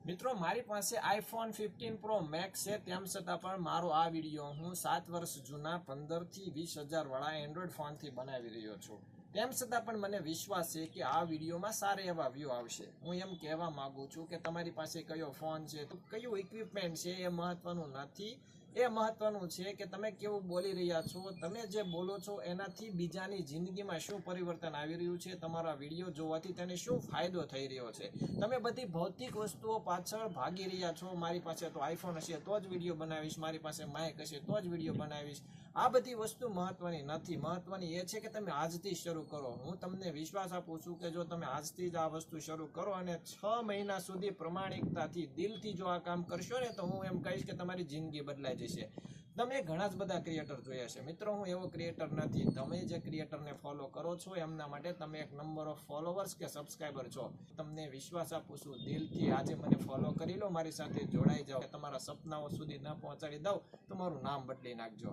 મિત્રો મારી પાસે આઈફોન 15 પ્રો મેક્સ છે, તેમ છતાં પણ મારો આ વિડીયો હું 7 વર્ષ જૂના 15 થી 20,000 વાળા એન્ડ્રોઈડ ફોનથી બનાવી રહ્યો છું। તેમ છતાં પણ મને વિશ્વાસ છે કે આ વિડીયોમાં સારા એવા વ્યૂ આવશે। હું એમ કહેવા માંગુ છું કે તમારી પાસે કયો ફોન છે, તો કયું ઇક્વિપમેન્ટ છે એ મહત્વનું નથી। એ મહત્વનું છે કે તમે કેવું બોલી રહ્યા છો, તમે જે બોલો છો એનાથી બીજાની જિંદગીમાં શું પરિવર્તન આવી રહ્યું છે, તમારા વિડીયો જોવાથી તેને શું ફાયદો થઈ રહ્યો છે। તમે બધી ભૌતિક વસ્તુઓ પાછળ ભાગી રહ્યા છો। મારી પાસે તો આઈફોન હશે તો જ વિડીયો બનાવીશ, મારી પાસે માઇક હશે તો જ વિડીયો બનાવીશ। આ બધી વસ્તુ મહત્વની નથી। મહત્વની એ છે કે તમે આજથી શરૂ કરો। હું તમને વિશ્વાસ આપું છું કે જો તમે આજથી જ આ વસ્તુ શરૂ કરો અને 6 મહિના સુધી પ્રમાણિકતાથી દિલથી જો આ કામ કરશો ને, તો હું એમ કહીશ કે તમારી જિંદગી બદલાઈ જશે। તમે ઘણા જ બધા ક્રિએટર જોયા છે મિત્રો, હું એવો ક્રિએટર નથી। તમે જે ક્રિએટરને ફોલો કરો છો એમના માટે તમે એક નંબર ઓફ ફોલોવર્સ કે સબસ્ક્રાઈબર છો। તમને વિશ્વાસ આપું છું દિલથી, આજે મને ફોલો કરી લો, મારી સાથે જોડાઈ જાઓ। તમારા સપનાઓ સુધી ન પહોંચાડી દઉં તો મારું નામ બદલી નાખજો।